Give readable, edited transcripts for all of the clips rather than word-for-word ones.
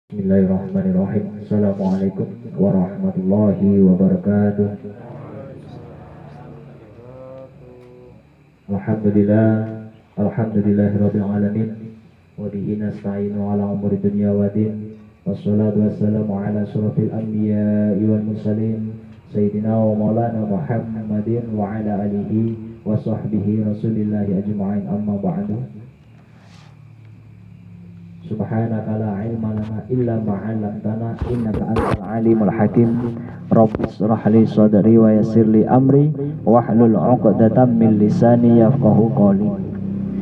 Bismillahirrahmanirrahim. Assalamualaikum warahmatullahi wabarakatuh. Alhamdulillah, alhamdulillahirabbil alamin. Wa bihi nasta'inu ala umuri dunya waddin. Wassalatu wassalamu ala asyrafil anbiya'i wal mursalin sayyidina wa maulana Muhammadin wa ala alihi wa sahbihi rasulillahi ajma'in, amma ba'du. Subhanaka la ilma lana illa ma 'allamtana innaka antal alimul hakim. Rabbi shrah li sadri wa yassir li amri wahlul 'uqdatam min lisani yafqahu qawli.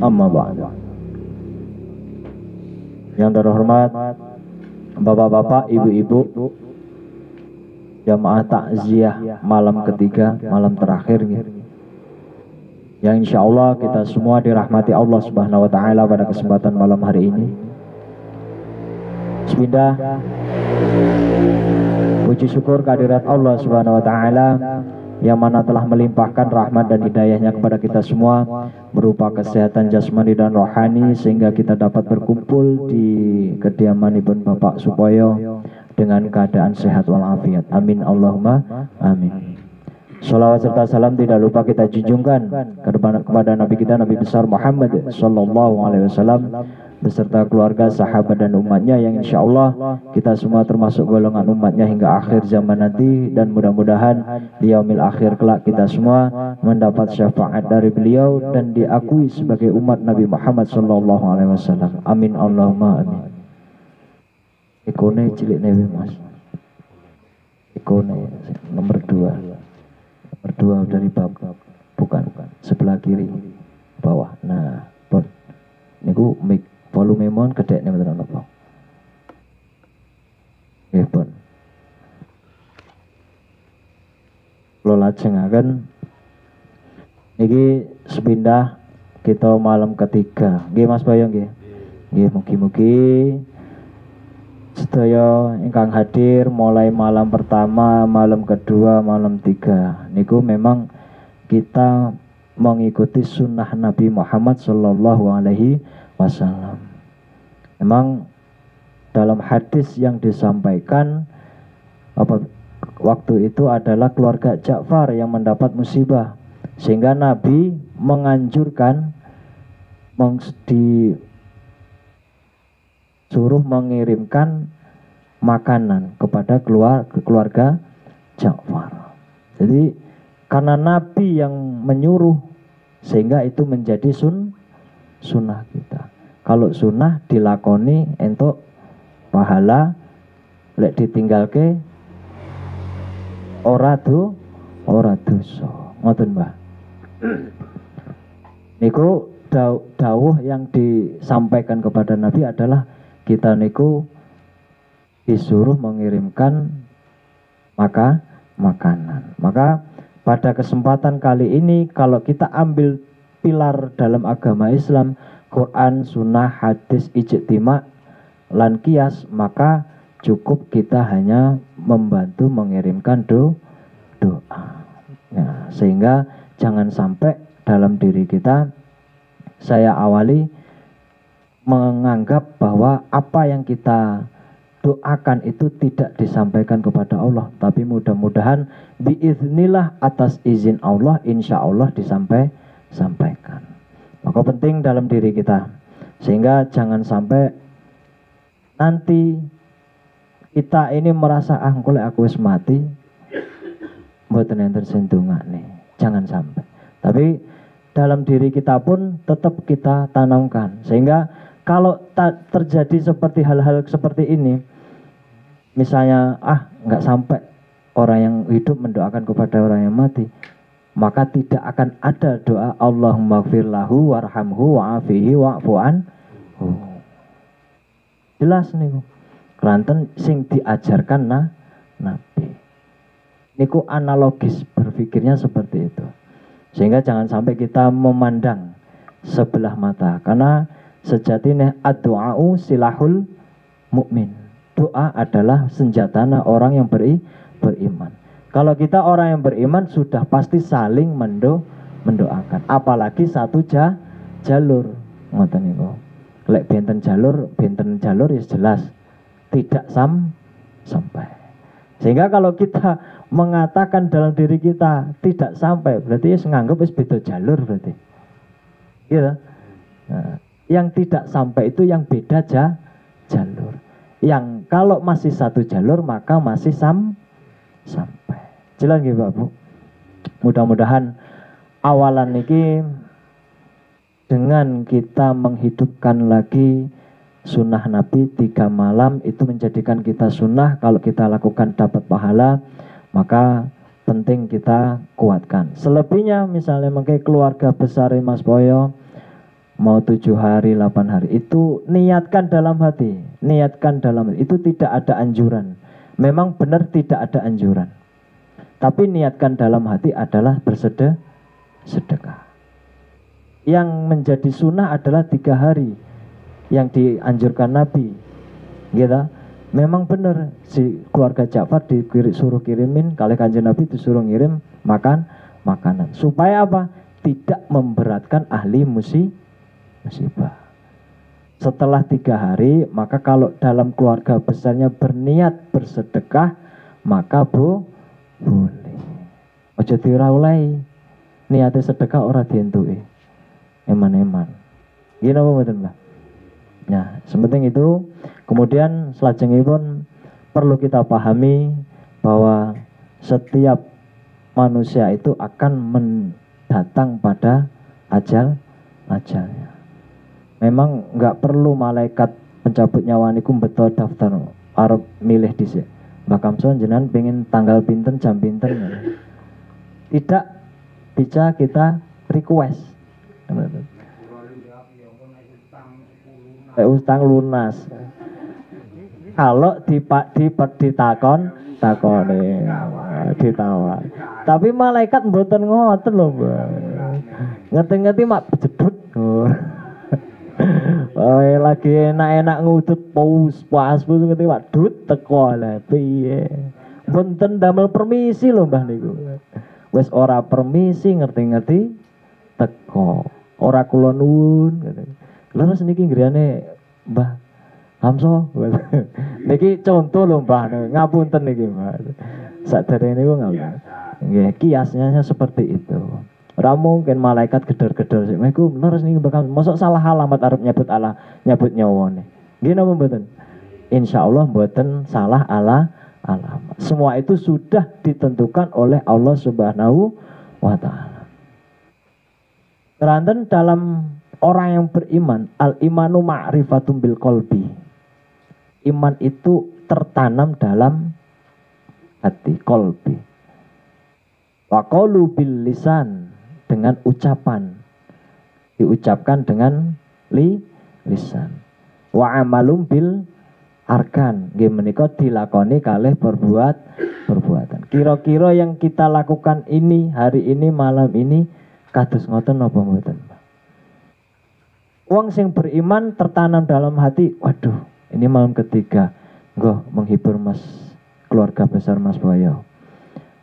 Amma ba'du. Yang terhormat Bapak-bapak, Ibu-ibu, jamaah takziah malam ketiga, malam terakhir yang insya Allah kita semua dirahmati Allah Subhanahu wa taala pada kesempatan malam hari ini. Bismillah, puji syukur kehadirat Allah Subhanahu wa taala yang mana telah melimpahkan rahmat dan hidayahnya kepada kita semua berupa kesehatan jasmani dan rohani sehingga kita dapat berkumpul di kediaman Ibn Bapak Supoyo dengan keadaan sehat walafiat. Amin Allahumma amin. Salawat serta salam tidak lupa kita junjungkan kepada Nabi kita, Nabi besar Muhammad sallallahu alaihi wasallam beserta keluarga, sahabat dan umatnya yang insya Allah kita semua termasuk golongan umatnya hingga akhir zaman nanti, dan mudah-mudahan di yaumil akhir kelak kita semua mendapat syafaat dari beliau dan diakui sebagai umat Nabi Muhammad sallallahu alaihi wasallam. Amin Allahumma amin. Ikone cilik newe Mas. Ikone nomor 2 dari bab, bukan sebelah kiri bawah. Nah, pun niku mic volume mon gedhe nek mboten napa. Nggih pun. Kula lajengaken niki sepindah kita malam ketiga. Nggih Mas Bayo nggih. Nggih mugi-mugi sedaya ingkang hadir mulai malam pertama, malam kedua, malam tiga niku memang kita mengikuti sunnah Nabi Muhammad sallallahu alaihi wasallam. Memang dalam hadis yang disampaikan waktu itu adalah keluarga Ja'far yang mendapat musibah sehingga Nabi menganjurkan suruh mengirimkan makanan kepada keluarga Ja'far. Jadi karena Nabi yang menyuruh sehingga itu menjadi sunnah kita. Kalau sunnah dilakoni entuk pahala, lek ditinggalke ora dosa. Ngoten Mbah. Niku dawuh yang disampaikan kepada Nabi adalah kita niku disuruh mengirimkan makanan. Maka pada kesempatan kali ini kalau kita ambil pilar dalam agama Islam, Quran, sunnah, hadis, ijtima, lan qiyas, maka cukup kita hanya membantu mengirimkan doa. Ya, sehingga jangan sampai dalam diri kita, saya awali menganggap bahwa apa yang kita doakan itu tidak disampaikan kepada Allah, tapi mudah-mudahan biiznillah atas izin Allah insya Allah disampaikan. Maka penting dalam diri kita sehingga jangan sampai nanti kita ini merasa engko lek aku wis mati mboten enten sendungane. Jangan sampai. Tapi dalam diri kita pun tetap kita tanamkan sehingga kalau terjadi seperti hal-hal seperti ini, misalnya nggak sampai orang yang hidup mendoakan kepada orang yang mati, maka tidak akan ada doa Allahumma gfir lahu warhamhu wa'afihi wa'fu anhu. Jelas niku. Kelanten sing diajarkan Nabi. Niku analogis berpikirnya seperti itu. Sehingga jangan sampai kita memandang sebelah mata, karena sejatinya ad-du'a'u silahul mukmin. Doa adalah senjatanya orang yang beriman. Kalau kita orang yang beriman sudah pasti saling mendoakan. Apalagi satu jalur. Ngoten niku. Lek benten jalur ya jelas tidak sampai. Sehingga kalau kita mengatakan dalam diri kita tidak sampai, berarti nganggep wis beda jalur berarti. Gitu. Nah, yang tidak sampai itu yang beda jalur. Yang kalau masih satu jalur maka masih sampai. Jelas nggih Pak Bu? Mudah-mudahan awalan niki dengan kita menghidupkan lagi sunnah Nabi 3 malam itu menjadikan kita sunnah. Kalau kita lakukan dapat pahala, maka penting kita kuatkan. Selebihnya misalnya mungkin keluarga besar Mas Boyo mau 7 hari 8 hari itu niatkan dalam hati. Niatkan dalam hati. Itu tidak ada anjuran. Memang benar tidak ada anjuran. Tapi niatkan dalam hati adalah bersedekah. Yang menjadi sunnah adalah 3 hari yang dianjurkan Nabi, gitu. Memang benar si keluarga Ja'far disuruh kirimin, kali Kanjeng Nabi disuruh ngirim makanan. Supaya apa? Tidak memberatkan ahli musibah. Setelah 3 hari, maka kalau dalam keluarga besarnya berniat bersedekah, maka boleh. Ojo diraulai. Niatnya sedekah ora dientuki. Eman-eman. Gini apa mboten, Mbah? Nah, sepenting itu. Kemudian selajengipun perlu kita pahami bahwa setiap manusia itu akan mendatang pada ajalnya. Memang nggak perlu malaikat pencabut nyawa niku beto daftar arep milih dhisik. Mbak Kamson jenengan pengen tanggal pinten jam pinten. Tidak bisa kita request. Utang lunas. Kalau takone ditawar. Tapi malaikat mboten ngoten lho, Mbak. Ngerti-ngerti mak jedut. Oh, lagi enak-enak ngudut pas ngerti Pak dut teko lah piye. Mboten damel permisi lho Mbah niku. Wis ora permisi ngerti-ngerti teko. Ora kula nuwun ngene. Leres niki ngriyane Mbah Hamso. Niki contoh lho Mbah, ngapunten niki Mbah. Saderenge niku ngapunten. Nggih, kiasnya seperti itu. Ora mungkin malaikat gedor-gedor sik. Niku leres niki bakal mosok salah alamat arep nyebut nyawone. Nggih napa mboten? Insyaallah mboten salah alamat. Semua itu sudah ditentukan oleh Allah Subhanahu wa taala. Teranten dalam orang yang beriman, al-imanu ma'rifatum bil qalbi. Iman itu tertanam dalam hati, qalbi. Wa qaulu bil lisan, dengan ucapan. Diucapkan dengan lisan. Wa amalum bil arkan. Nggih menika dilakoni kalih perbuatan. Kira-kira yang kita lakukan ini hari ini malam ini kados ngoten napa mboten? Wong sing beriman tertanam dalam hati, waduh, ini malam ketiga, nggo menghibur Mas keluarga besar Mas Boyo.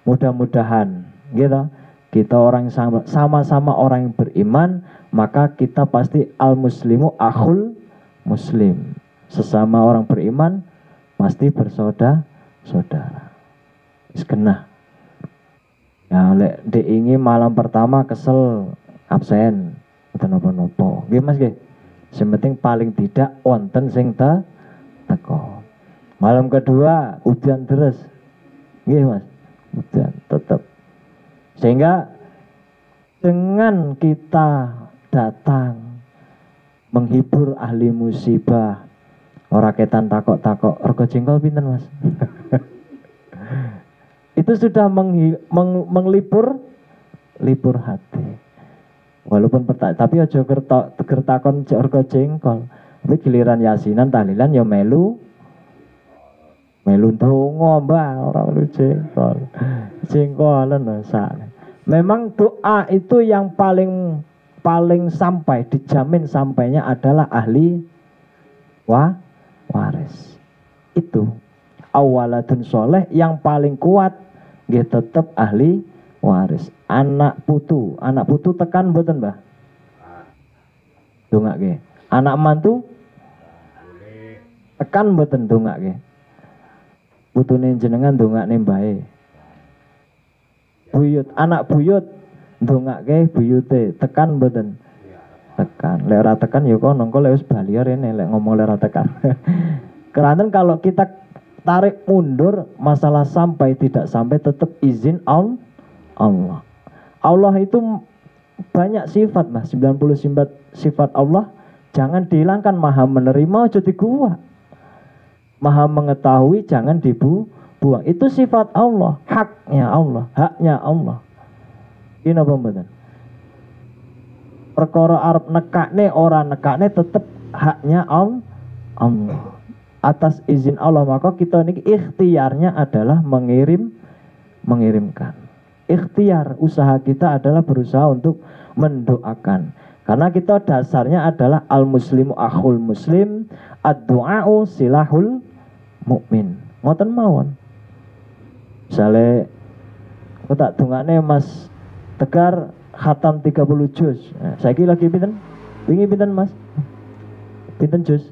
Mudah-mudahan, gitu, kita orang sama-sama orang yang beriman, maka kita pasti al-muslimu akhul muslim. Sesama orang beriman pasti bersaudara. Wis kena. Ya lek diingi malam pertama kesel absen. Mboten napa-napa. Nggih Mas nggih. Sing penting paling tidak wonten sing teko. Malam kedua udan terus. Nggih Mas. Udan tetap. Sehingga dengan kita datang menghibur ahli musibah, ora ketan takok-takok rego jengkol pinten Mas. Itu sudah menglipur hati. Walaupun tapi aja gertakon rego jengkol. Tapi giliran yasinan tahlilan ya melu ndonga Mbah, ora melu jengkol. Jengkolan sak. Memang doa itu yang paling sampai, dijamin sampainya adalah ahli waris. Itu awaladun soleh yang paling kuat nggih tetep ahli waris. Anak putu tekan mboten Mbah? Dongake. Anak mantu? Tekan mboten ndongake. Putune jenengan ndongakne mbae. Buyut, anak buyut ndongake buyute, tekan mboten? Tekan. Lek ora tekan ya kono, engko lek wis bali rene lek ngomong lek ora tekan. Karena kalau kita tarik mundur masalah sampai tidak sampai tetap izin Allah. Allah itu banyak sifat Mas, 90 sifat Allah jangan dihilangkan. Maha menerima aja diguwak. Maha mengetahui jangan dibuang. Itu sifat Allah, haknya Allah. Ini apa mboten? Perkara arep nekakne ora nekakne tetep haknya Allah. Atas izin Allah, maka kita ini ikhtiarnya adalah mengirimkan. Ikhtiar usaha kita adalah berusaha untuk mendoakan. Karena kita dasarnya adalah al-muslimu akhul muslim, ad-du'a'u silahul mukmin. Ngoten mawon. Misale tak dongane Mas Tegar khatam 30 juz. Nah, saiki lagi pinten? Wingi pinten Mas? Pinten juz?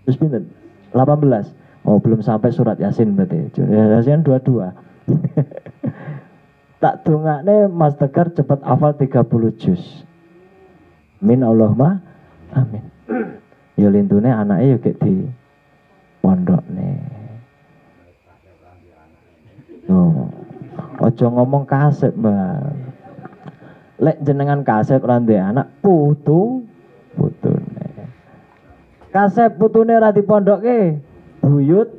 Terus pinten? 18. Oh, belum sampai surat Yasin berarti. Yasin 22. Tak dongakne Mas Tegar cepat hafal 30 juz. Min Allahumma amin. Ya lintune anake yo gek di pondokne. Oh. Ojo ngomong kasep, Mbak. Lek jenengan kasep ora ndek anak putune. Kasep putune ora dipondokke, buyute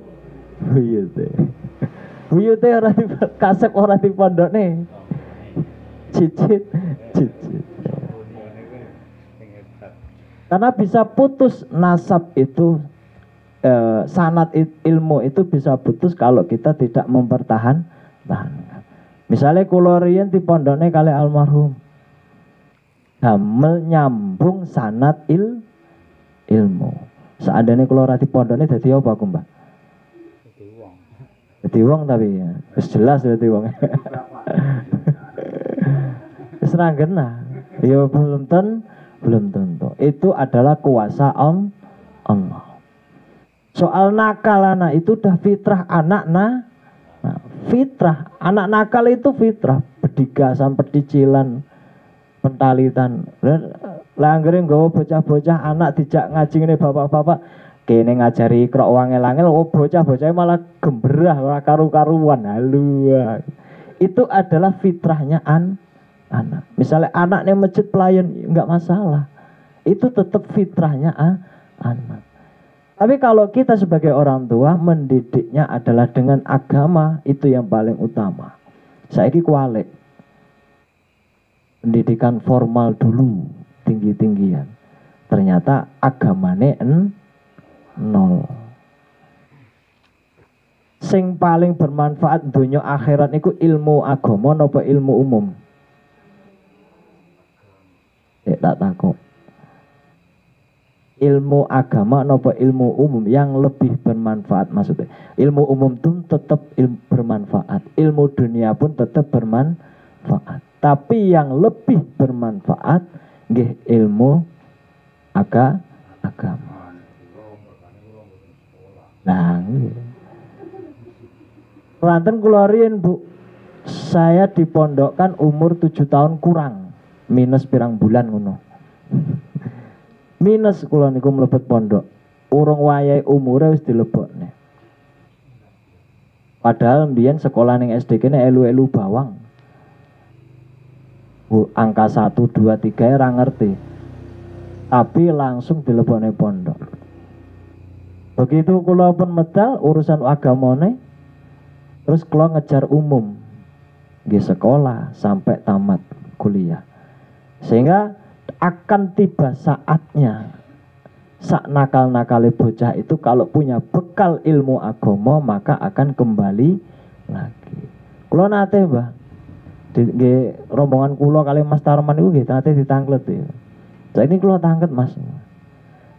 ora di kasep ora dipondokne. Cicit. Karena bisa putus nasab itu, sanad ilmu itu bisa putus kalau kita tidak mempertahankan. Misalnya kula riyen dipondokne kali almarhum, damel nyambung sanad ilmu. Seandainya kula ora dipondokne dadi apa aku, Mbak? Dadi wong tapi ya. Wis jelas dadi wong. Wis ra genah. Ya belum tentu. Itu adalah kuasa Allah. Soal nakal anak itu udah fitrah anak fitrah. Anak nakal itu fitrah. Bedigasan, pedicilan, pentalitan. Lah anggere nggawa bocah-bocah anak dijak ngaji ngene bapak-bapak kene ngajari krok wangel-angel, oh bocah-bocah malah gemberah ora karu-karuan. Halu. Itu adalah fitrahnya anak. Misalnya anaknya masjid pelayan enggak masalah. Itu tetap fitrahnya anak. Tapi kalau kita sebagai orang tua mendidiknya adalah dengan agama, itu yang paling utama. Saiki kualik. Pendidikan formal dulu, tinggi-tinggian. Ternyata agamane nol. Sing paling bermanfaat dunia akhirat niku ilmu agama napa ilmu umum? Tak takut. Ilmu agama nopo ilmu umum yang lebih bermanfaat maksudnya. Ilmu umum itu tetap bermanfaat. Ilmu dunia pun tetap bermanfaat. Tapi yang lebih bermanfaat nggih ilmu agama. Nah, Kelanten kula riyen Bu, saya dipondokkan umur 7 tahun kurang. Minus pirang bulan ngono. Minus kula niku mlebet pondok. Urung wayahe umure wis dilebokne. Padahal mbiyen sekolah ning SD kene elu-elu bawang. Angka 1 2 3 ora ngerti. Tapi langsung dilebokne pondok. Begitu kula pun medal urusan agamane, terus kula ngejar umum. Nggih sekolah sampai tamat kuliah. Sehingga akan tiba saatnya sak nakal-nakale bocah itu kalau punya bekal ilmu agama maka akan kembali lagi. Kula nate Mbah di rombongan kula kali Mas Tarman itu nggih nate ditanglet ya. Saiki kula tanglet Mas.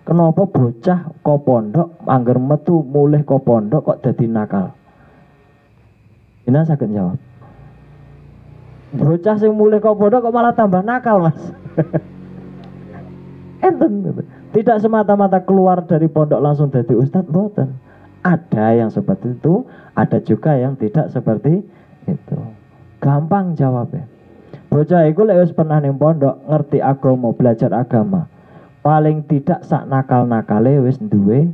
Kenapa bocah kok pondok angger metu mulih kok pondok kok dadi nakal? Ina saged jawab. Bocah sing mulih kok pondok kok malah tambah nakal Mas. Enten gitu. Tidak semata-mata keluar dari pondok langsung jadi ustadz, mboten. Ada yang seperti itu, ada juga yang tidak seperti itu. Gampang jawabnya. Bocah iku lek wis pernah ning pondok, ngerti agama, belajar agama. Paling tidak sak nakal-nakale wis duwe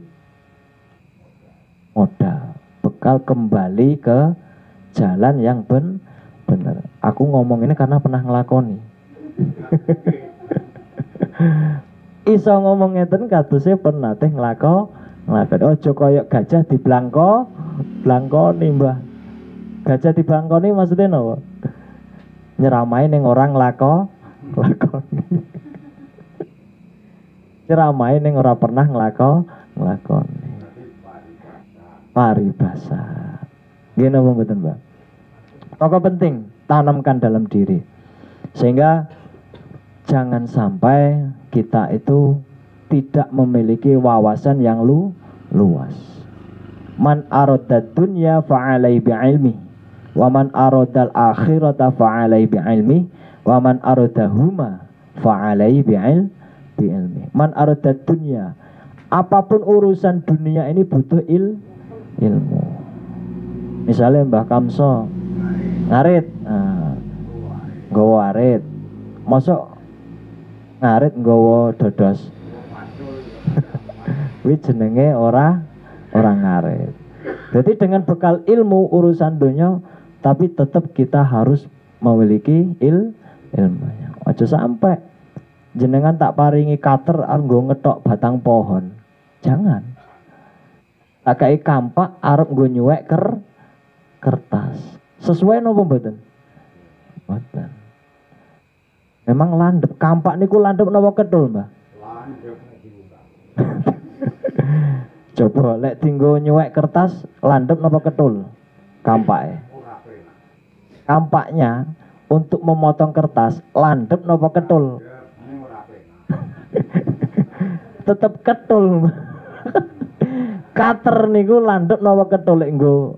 modal, bekal kembali ke jalan yang bener. Aku ngomong ini karena pernah ngelakoni. Iso ngomong ngeten kadose pernah teh nglakoni. Ojo koyok gajah diblangkoni, Mbah. Gajah diblangkoni maksudnya napa? Nyeramai ning orang lakoni. Nyeramai ning ora pernah nglakoni. Paribasa. Nggih napa mboten, Mbak? Pokok penting tanamkan dalam diri. Sehingga jangan sampai kita itu tidak memiliki wawasan yang luas. Man aradad dunya fa'alai bi'ilmi, wa man aradal akhirata fa'alai bi'ilmi, wa man aradahuma fa'alai bi'ilmi. Man aradad dunya, apapun urusan dunia ini butuh ilmu. Misalnya Mbah Kamso ngarit, nggawa arit, mosok ngarit nggawa dodos. Kuwi jenenge orang ngarit. Jadi dengan bekal ilmu urusan dunia, tapi tetap kita harus memiliki ilmunya. Aja sampai jenengan tak paringi cutter arep ngetok batang pohon. Jangan. Akai kampak arep nggo nyuwek kertas. Sesuai nopo mboten? Mboten. Memang landep kampak niku landep napa ketul, Mbah? Landep. Coba lek tinggo nyuwek kertas landep napa ketul? Kampake. Kampaknya untuk memotong kertas landep napa ketul? Tetep ketul. Cutter niku landep napa ketul lek nggo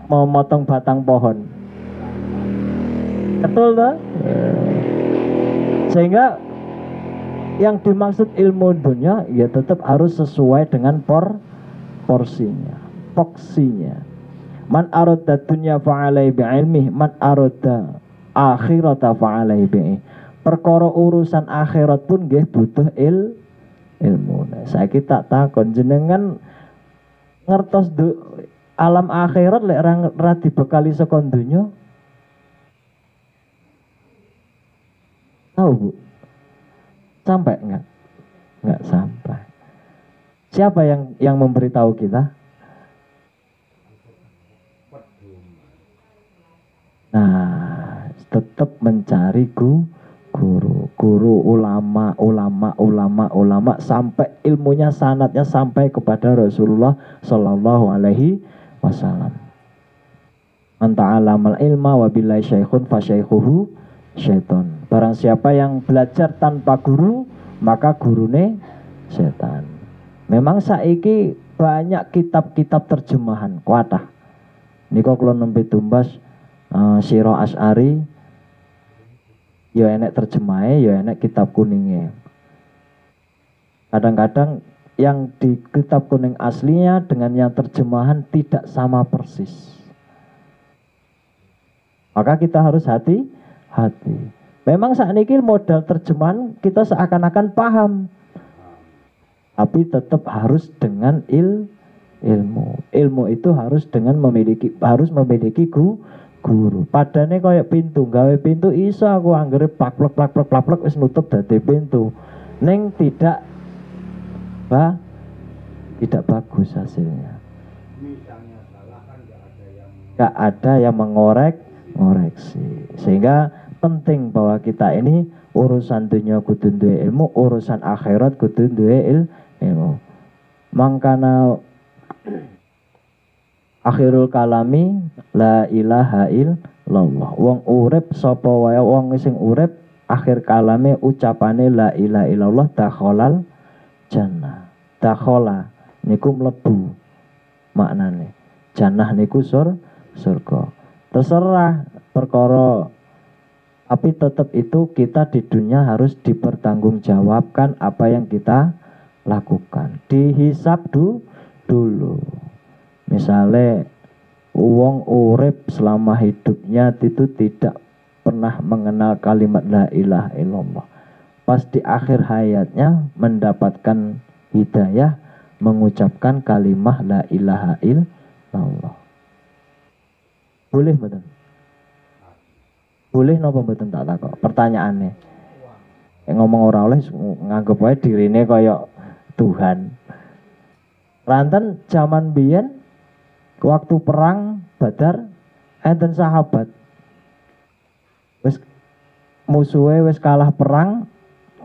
memotong batang pohon? Ketul toh? Sehingga yang dimaksud ilmu dunia ya tetap harus sesuai dengan porsinya, poksinya. Man arada dunya fa'alai bi'ilmi, man arada akhirata fa'alai bi'i. Perkara urusan akhirat pun nggih butuh ilmu. Nah, saiki tak takon jenengan ngertos alam akhirat lek ra dibekali saka donya. Tahu, Bu? Sampai enggak? Enggak sampai. Siapa yang memberitahu kita? Nah, tetap mencari guru, ulama sampai ilmunya sanadnya sampai kepada Rasulullah Shallallahu Alaihi Wasallam. Man ta'alamal ilma wa billahi syaikhun fa syaikhuhu syaiton. Barang siapa yang belajar tanpa guru, maka gurune setan. Memang saiki banyak kitab-kitab terjemahan kuatah. Niko kula nembe tumbas Sira Asy'ari, ya enek terjemahe, ya enek kitab kuningnya. Kadang-kadang yang di kitab kuning aslinya dengan yang terjemahan tidak sama persis. Maka kita harus hati-hati. Memang saat ini modal terjemahan kita seakan-akan paham, tapi tetap harus dengan ilmu. Ilmu itu harus memiliki guru. Padane kayak pintu, gawe pintu iso aku anggere plak wis nutup dadi pintu. Ning tidak bagus hasilnya. Gak ada yang mengoreksi. Sehingga penting bahwa kita ini urusan dunia kudu duwe ilmu, urusan akhirat kudu duwe ilmu. Mangkana akhirul kalami la ilaha illallah. Wong urip sapa wae wong sing urip akhir kalame ucapane la ilaha illallah dakhalal jannah. Dakhala niku mlebu maknane. Jannah niku surga. Terserah perkara Tapi tetap itu kita di dunia harus dipertanggungjawabkan apa yang kita lakukan. Dihisab dulu. Misalnya wong urip selama hidupnya itu tidak pernah mengenal kalimat la ilaha illallah. Pas di akhir hayatnya mendapatkan hidayah mengucapkan kalimat la ilaha illallah. Boleh betul? Boleh napa mboten tak takok? Pertanyaannya. Ngomong ora oleh nganggep wae dirine kaya Tuhan. Ranten zaman biyen waktu perang Badar enten sahabat wis musuhe wis kalah perang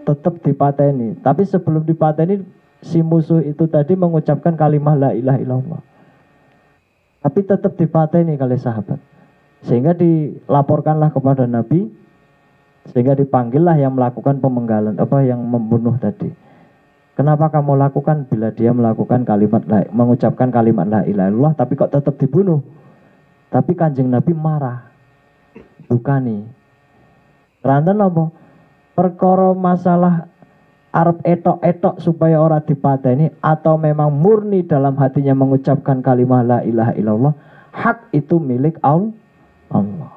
tetap dipateni. Tapi sebelum dipateni si musuh itu tadi mengucapkan kalimat la ilaha illallah. Tapi tetap dipateni kali sahabat. Sehingga dilaporkanlah kepada Nabi, sehingga dipanggillah yang melakukan pemenggalan, yang membunuh tadi. Kenapa kamu lakukan bila dia melakukan mengucapkan kalimat la ilaha illallah tapi kok tetap dibunuh? Tapi Kanjeng Nabi marah. Dukani. Ranten apa? Perkara masalah arep etok-etok supaya ora dipateni atau memang murni dalam hatinya mengucapkan kalimat la ilaha illallah, hak itu milik Allah.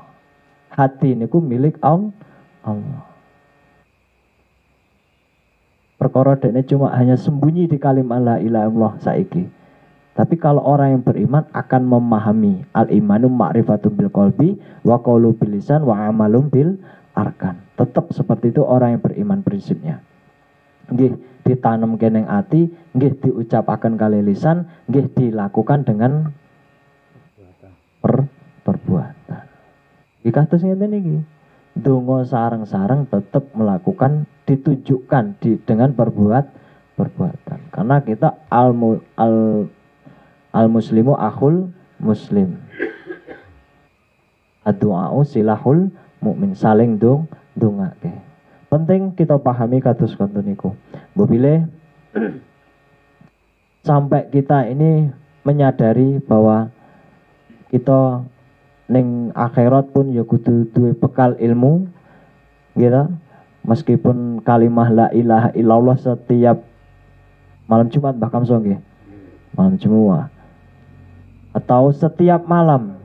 Hati niku milik Allah. Perkara dekne cuma hanya sembunyi di kalimat la ilaha illallah saiki. Tapi kalau orang yang beriman akan memahami al-imanu ma'rifatun bil qalbi wa qaulu bil lisan wa amalum bil arkan. Tetap seperti itu orang yang beriman prinsipnya. Nggih ditanam keneng ati, nggih diucapaken kali lisan, nggih dilakukan dengan perbuatan. Iki kados ngeten iki. Donga sareng-sareng tetap melakukan ditunjukkan dengan perbuatan. Karena kita al muslimu akhul muslim. Ad-du'a'u silahul mukmin, saling dongake. Penting kita pahami kados konten niku. Mbok sampai kita ini menyadari bahwa kita ning akhirat pun ya kudu duwe bekal ilmu gitu. Meskipun kalimah la ilaha illallah setiap malam Jumat bahkan nggih. Malam Jumat. Atau setiap malam.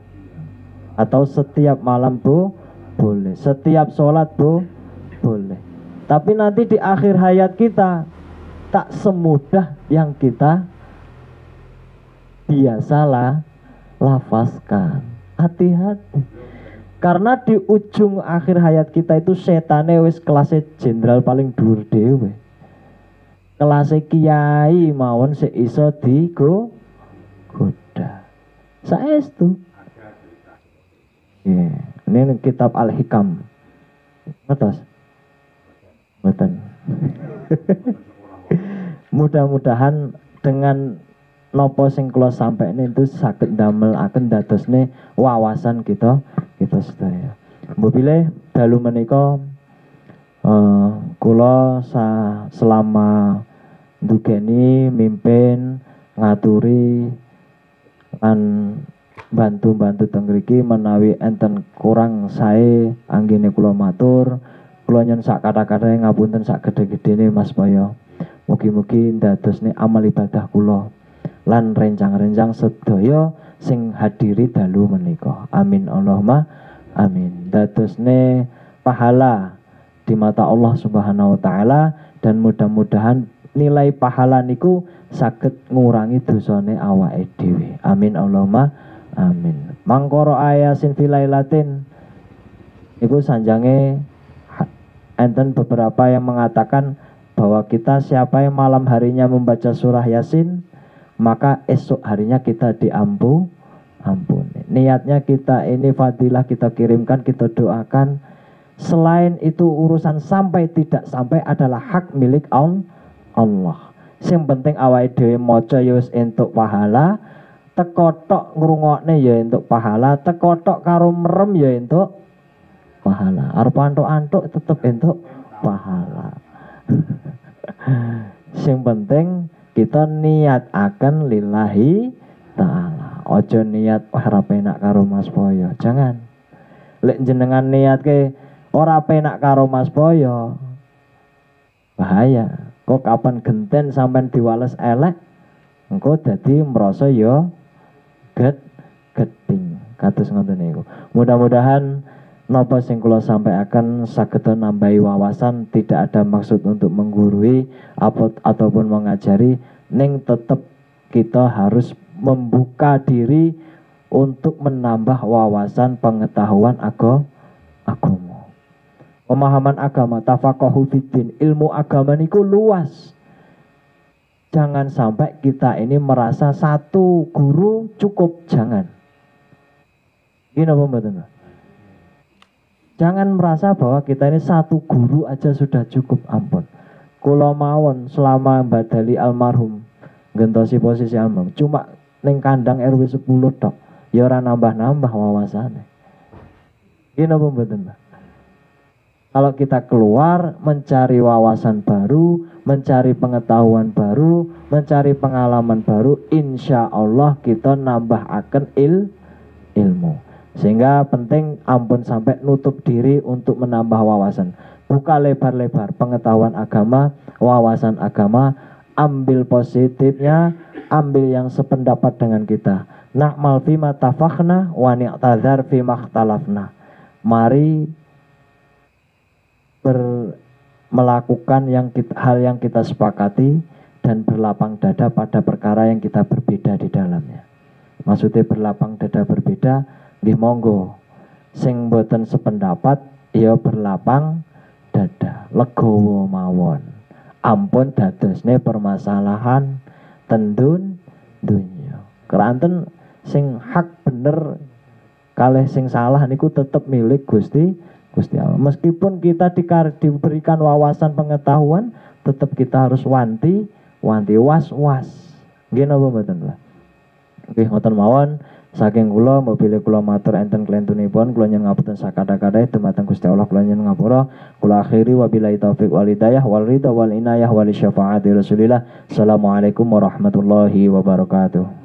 Atau setiap malam boleh. Setiap sholat boleh. Tapi nanti di akhir hayat kita tak semudah yang kita biasalah lafazkan. Hati-hati. Karena di ujung akhir hayat kita itu setane wis kelasnya jenderal paling dhuwur dhewe. Kelasnya kiai mawon sik iso digoda. Saestu. Ini kitab Al-Hikam. Ngertos? Mboten. Mudah-mudahan dengan nopo sing kula sampaikan itu saged ndamelaken dadosne wawasan kita sedaya. Mbok bilih dalu menika kula selama ndugeni mimpin ngaturi lan bantu-bantu teng mriki menawi enten kurang sae anggene kula matur, kula nyuwun sak kata-kata ngapunten sak gede-gedene Mas Boyo. Mugi-mugi ndadosne amal ibadah kula lan rencang-rencang sedaya sing hadiri dalu menika. Amin Allahumma amin. Dadosne pahala di mata Allah Subhanahu wa taala dan mudah-mudahan nilai pahala niku saged ngurangi dosane awake dhewe. Amin Allahumma amin. Mangkara ayasin filailatin iku sanjange enten beberapa yang mengatakan bahwa kita siapa yang malam harinya membaca surah Yasin maka esok harinya kita diampuni. Niatnya kita ini fadilah kita kirimkan, kita doakan. Selain itu urusan sampai tidak sampai adalah hak milik Allah. Sing penting awake dhewe maca ya wis entuk pahala, teko tok ngrungokne ya entuk pahala, teko tok karo merem ya entuk pahala. Arep antuk-antuk tetep entuk pahala. Sing penting kita niat akan lillahi ta'ala. Ojo niat wah ra penak karo Mas Boyo. Jangan. Lek jenengan niat ke Ora penak karo Mas Boyo. Bahaya. Kok kapan genten sampean diwales elek, engko dadi merasa ya geting. Kados ngoten niku. Mudah-mudahan napa sing kula sampaikan saged nambahi wawasan, tidak ada maksud untuk menggurui ataupun mengajari, ning tetep kita harus membuka diri untuk menambah wawasan pengetahuan agama. Pemahaman agama, tafaqahu fiddin, ilmu agama niku luas. Jangan sampai kita ini merasa satu guru cukup, jangan. Ini apa mboten? Jangan merasa bahwa kita ini satu guru aja sudah cukup, ampun. Kula mawon selama badali almarhum gentosi posisi almarhum cuma ning kandang RW 10 tok, ya ora nambah-nambah wawasane. Ini apa mboten? Kalau kita keluar mencari wawasan baru, mencari pengetahuan baru, mencari pengalaman baru, insya Allah kita nambah akan ilmu. Sehingga penting ampun sampai nutup diri untuk menambah wawasan. Buka lebar-lebar pengetahuan agama, wawasan agama, ambil positifnya, ambil yang sependapat dengan kita. Na'mal fima tafakhna wa ni'tadzar fima ikhtalafna. Mari melakukan hal yang kita sepakati dan berlapang dada pada perkara yang kita berbeda di dalamnya. Maksudnya berlapang dada berbeda, nggih monggo. Sing boten sependapat ya berlapang dada, legowo mawon. Ampun dadosne permasalahan tendun dunya. Keranten sing hak bener kalih sing salah niku tetep milik Gusti Allah. Meskipun kita diberikan wawasan pengetahuan, tetap kita harus wanti was-was. Nggih napa mboten lah. Nggih ngoten mawon. Saking kula mobile kula matur enten klentunipun, kula nyuwun ngapunten sakada-kada dumateng Gusti Allah, kula nyuwun ngapura. Kula akhiri wabillahi taufik wal hidayah wal ridha wal inayah wal syafaati Rasulillah. Assalamualaikum warahmatullahi wabarakatuh.